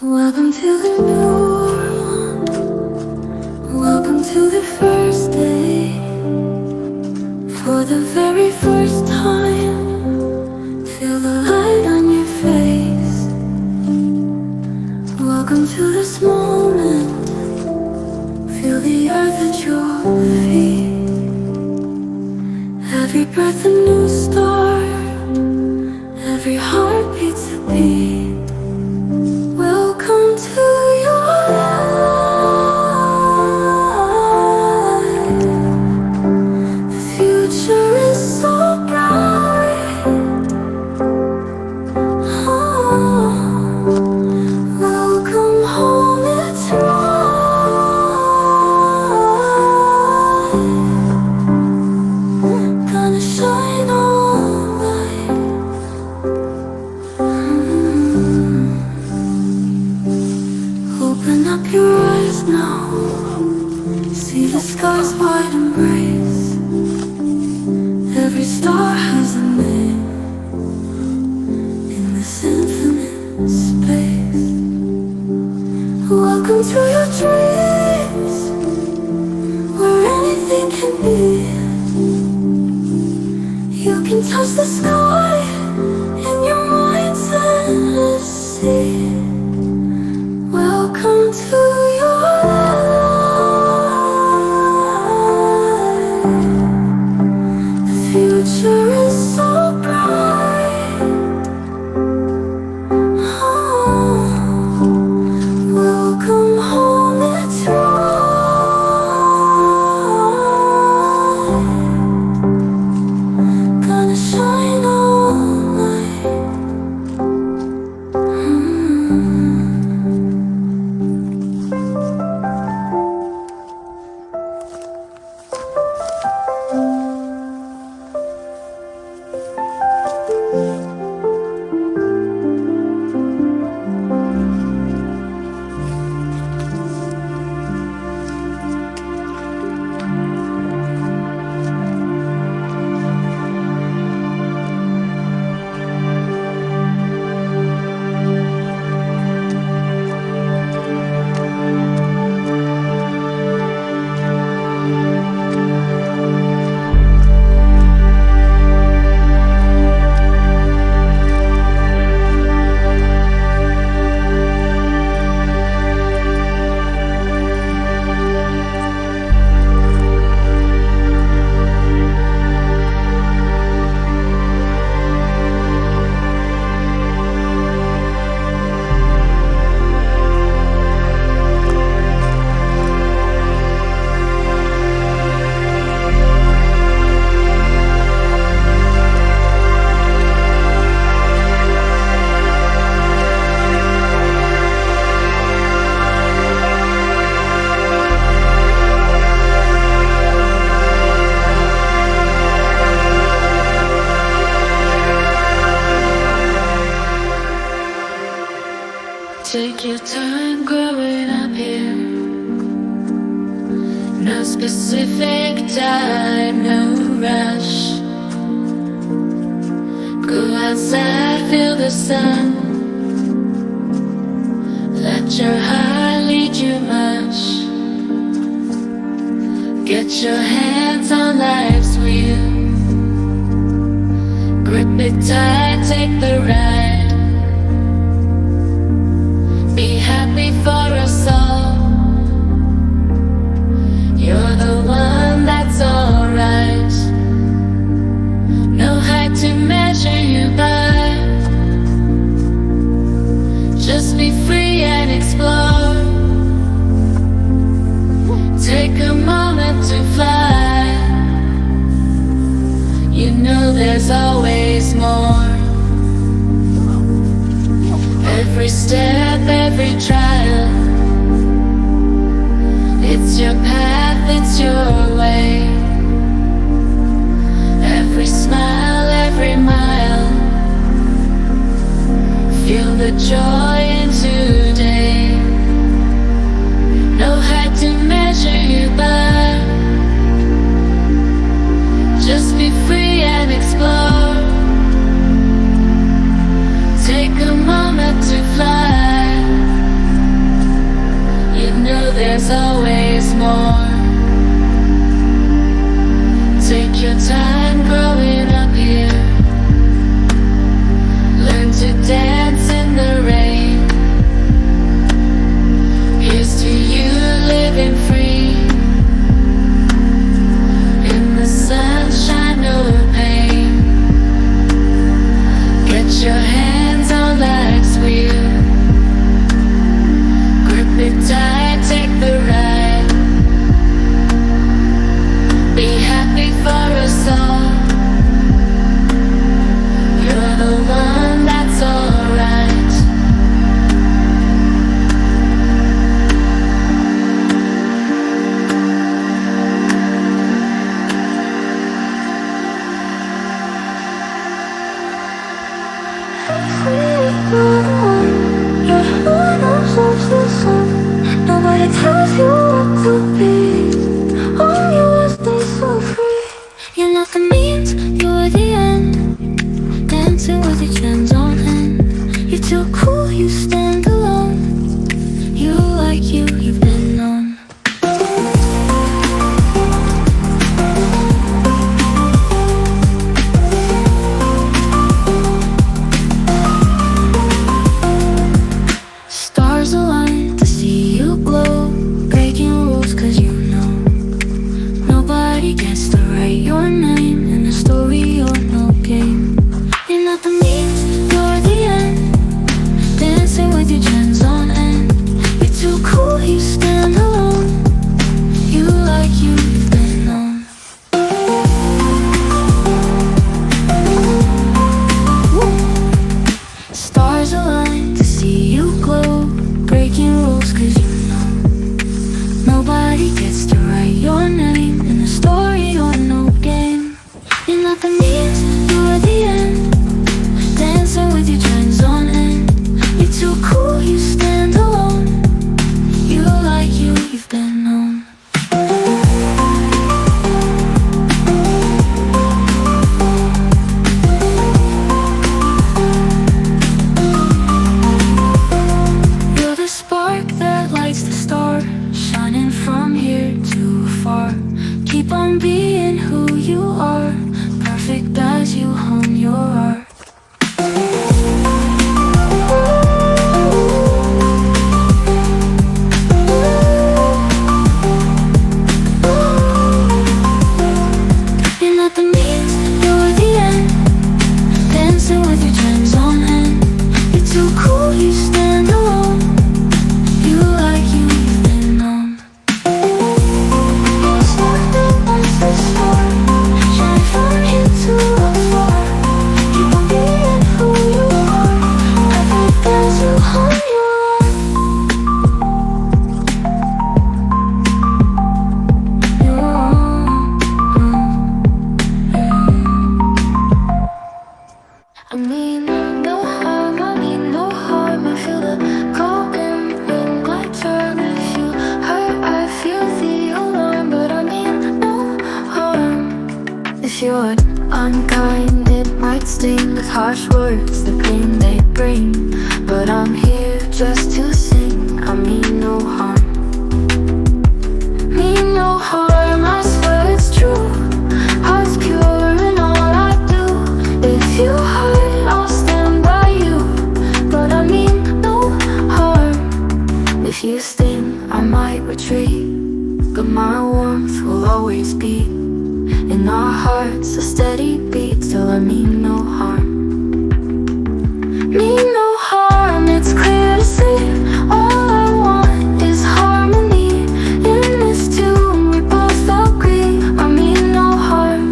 Welcome to the new world. Welcome to the first day. For the very first time, feel the light on your face. Welcome to this moment. Feel the earth at your feet. Every breath a new start. Every heartbeat's a beat. Welcome to your life. The future is so bright. Oh, welcome home, it's right. Gonna shine all night. Open up your eyes now. See the sky's wide embrace. Every star has a name in this infinite space. Welcome to your dreams, where anything can be. You can touch the sky in your mind's endless sea. Welcome to your life. The future is so bright. Oh, welcome home, it's right. Gonna shine all night. Take your time growing up here. No specific time, no rush. Go outside, feel the sun. Let your heart lead you much. Get your hands on life's wheel. Grip it tight, take the ride. Be happy for us all. You're the one that's alright. No height to measure you by. Just be free and explore. Take a moment to fly. You know there's always more. Every step, every trial. It's your path, it's your way. Every smile, every mile. Feel the joy in today. No height to measure you by. Just be free and explore. Take a moment to fly. too cool, you stand alone. You like you, you've been known. Stars align to see you glow, breaking rules cause you know nobody gets to write your name in a story or no game. You're not the means, you're the end, dancing with your trends on end. You're too cool, you stand alone. You like you, you've been known. Stars align to see you glow, breaking rules cause you know nobody gets to write your name in a story or no game. You're not the means, you're the end, dancing with your trends on end. You're too cool, you stand alone. You like you, you've been known. You're the spark that lights the star, shining from here to afar. Keep on being who you are, perfect as you hone your art. You're not the means, you're the end, dancing with your trends on end. You're too cool, you stand alone. You like you, you've been known. You're a star that lights the star, shine from here to afar. Keep on being who you are, perfect as you hone your art. I mean no harm, I mean no harm. I feel the golden wind my turn. If you hurt, I feel the alarm, but I mean no harm. If you're unkind, it might sting with harsh words, the pain they bring. But I'm here just to sing. I mean no harm. Mean no harm, I swear it's true. Heart's pure in all I do. If you hurt, I'll stand by you. But I mean no harm. If you sting, I might retreat, but my warmth will always be in our hearts, a steady beat till I mean no harm. Mean no harm, it's clear to see. All I want is harmony. In this tune we both agree. I mean no harm.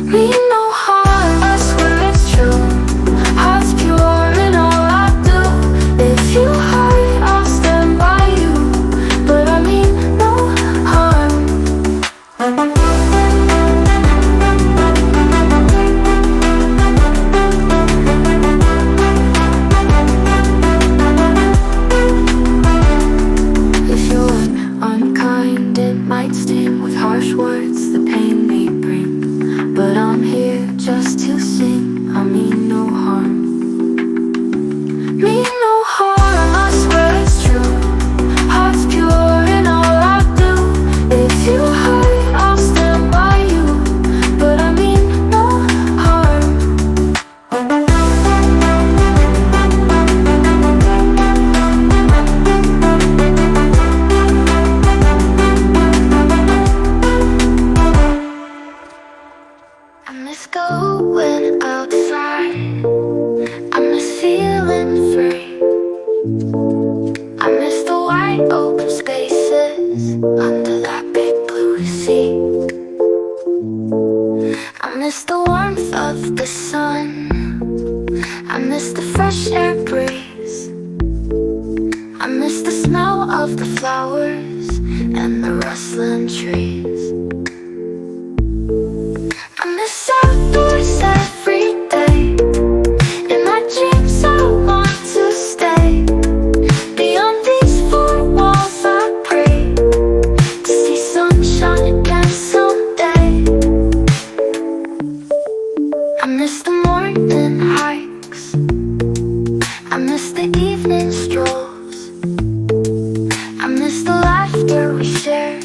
Mean no harm, I swear it's true. Heart's pure in all I do. If you hurt, I'll stand by you. But I mean no harm. If you're unkind, it might sting with harsh words, the pain they bring. But I'm here just to sing. I mean no harm. Mean no harm, I swear it's true. Heart's pure in all I do. If you hurt, I'll stand by you. But I mean no harm. I miss going outside, I miss feeling free. I miss the wide open spaces under that big blue sea. I miss the warmth of the sun, I miss the fresh air breeze. I miss the smell of the flowers and the rustling trees. I miss outdoors every day. In my dreams I want to stay. Beyond these four walls I pray to see sunshine again someday. I miss the morning hikes, I miss the evening strolls. I miss the laughter we shared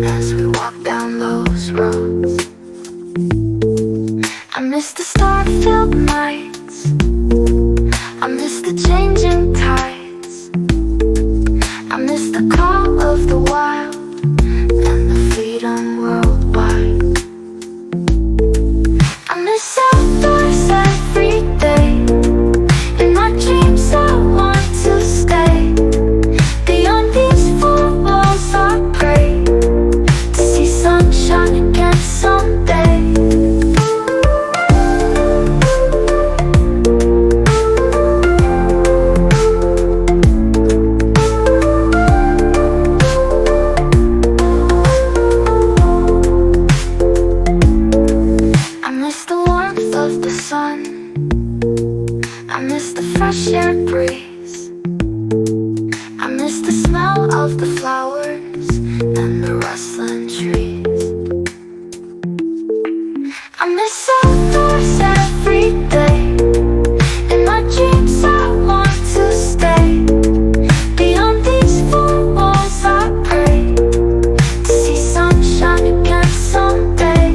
as we walked down those roads. I miss the star-filled nights. I miss the changing tides. I miss the call of the wild and the freedom worldwide. I miss outdoors every day. In my dreams I want to stay. Beyond these four walls I pray to see sunshine again someday. I miss the warmth of the sun. I miss the fresh air breeze. I miss the smell of the flowers and the rustling trees. I miss outdoors every day. In my dreams I want to stay. Beyond these four walls I pray to see sunshine again someday.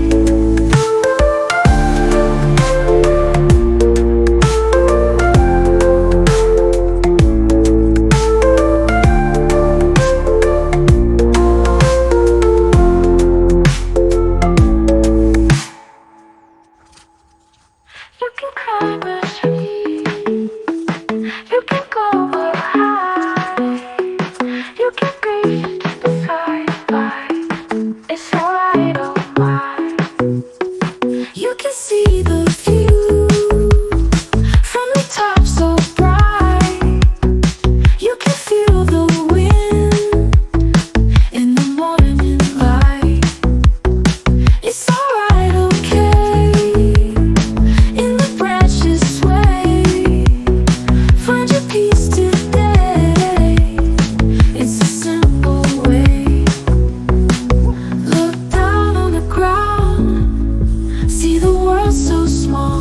You can climb a tree. You can go up high. You can reach the sky by. It's alright, oh my. You can see the view from the top so bright. You can feel the wind in the morning light. It's alright, okay. In the branches sway. Find your peace today. It's a simple way. Look down on the ground. See the world so small.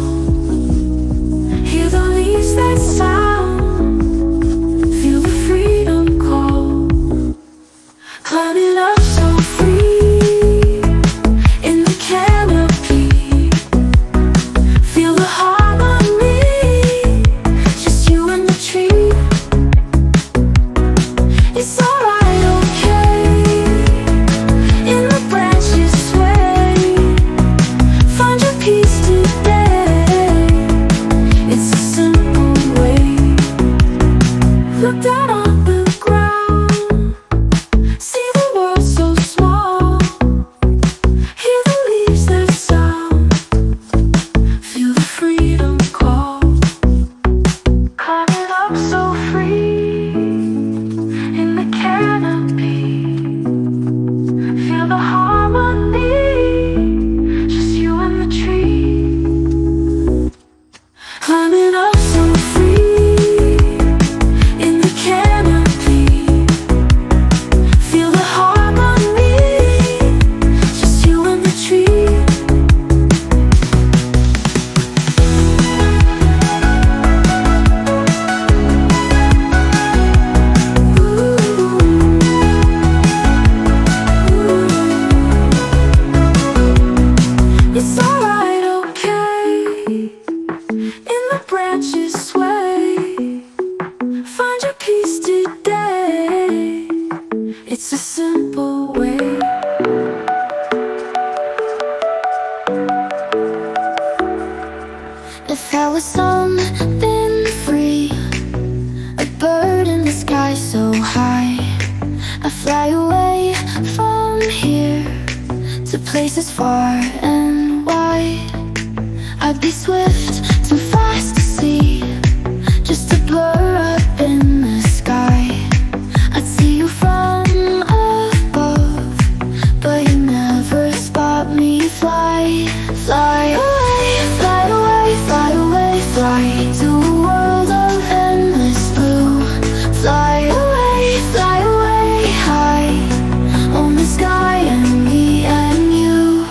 Hear the leaves that sound. Feel the freedom call. Climbing up so free in the canopy. Feel the harmony, just you and the tree. It's alright, okay. In the branches sway. Find your peace today. It's a simple way. Look down on the ground. See the world so small. Hear the leaves that sound. Feel the freedom call. Climbing up so free in the canopy. Feel the harmony, just you and the tree. Climbing up so free in the canopy. Feel the harmony, just you and the tree. It's alright, okay. In the branches sway. Find your peace today. It's a simple way. If I was something free, a bird in the sky so high, I fly away from here to places far and wide. I'd be swift, too fast to see, just a blur up in the sky. I'd see you from above, but you never spot me. Fly, fly away, fly away, fly away, fly to a world of endless blue. Fly away high on the sky and me and you.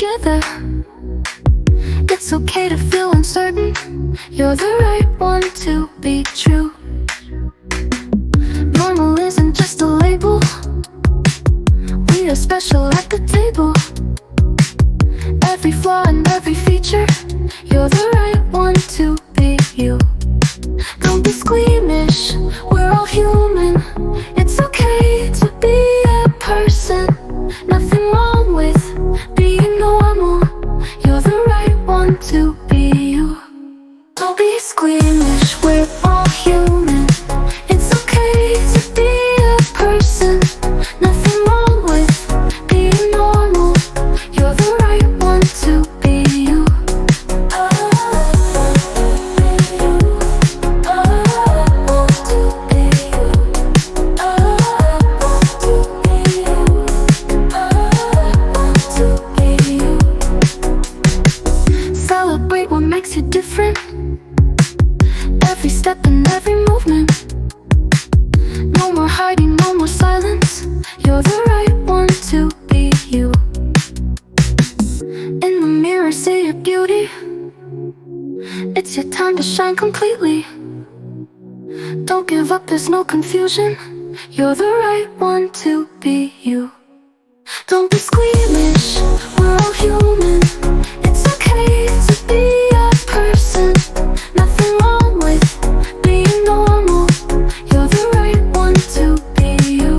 together. It's okay to feel uncertain. You're the right one to be true. Normal isn't just a label. We are special at the table. Every flaw and every feature, you're the right one to be you. Don't be squeamish, we're all human. It's okay to be a person. Nothing wrong with being normal. You're the right one to be you. Don't be squeamish, we're all human. It's okay to be a person. Nothing wrong with being normal. You're the right one to be you. Celebrate what makes you different. Every step and every movement. No more hiding, no more silence. You're the right one to be you. In the mirror, see your beauty. It's your time to shine completely. Don't give up, there's no confusion. You're the right one to be you. Don't be squeamish, we're all human. It's okay to be a person. Nothing wrong with being normal. You're the right one to be you.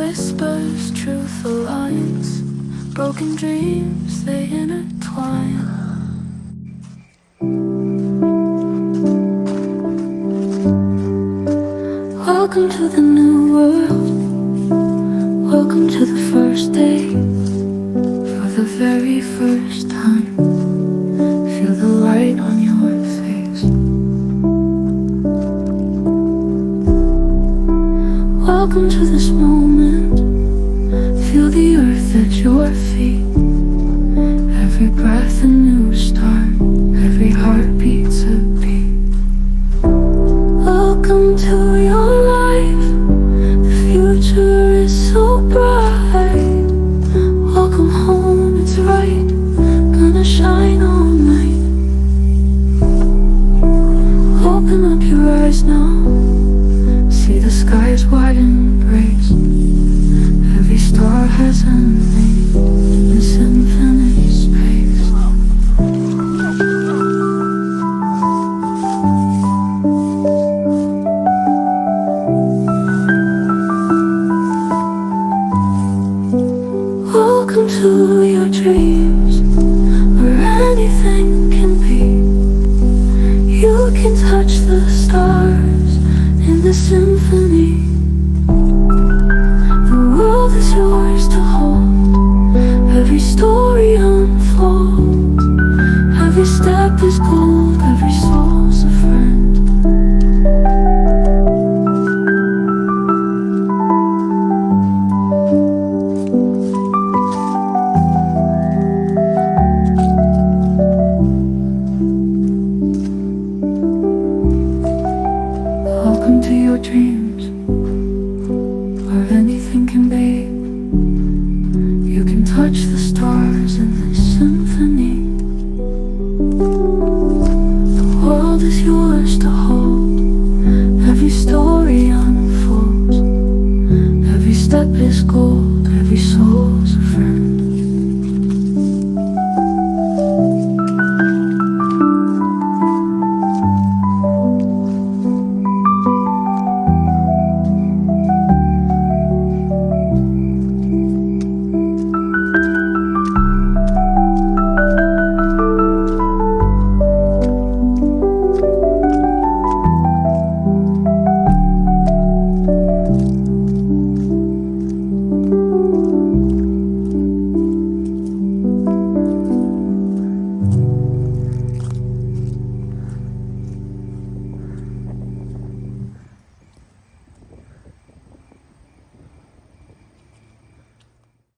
whispers, truth aligns. Broken dreams, they intertwine. Welcome to the new world. Welcome to the first day. For the very first time, feel the light on your face. Welcome to this moment. Feel the earth at your feet. Every breath a new start. Every heartbeat's a beat. Welcome to your life. The future is so bright. Welcome home, it's right. Gonna shine all night. Open up your eyes now. See the skies wide embrace. Every star has a name. This infinite space. Welcome to your dreams.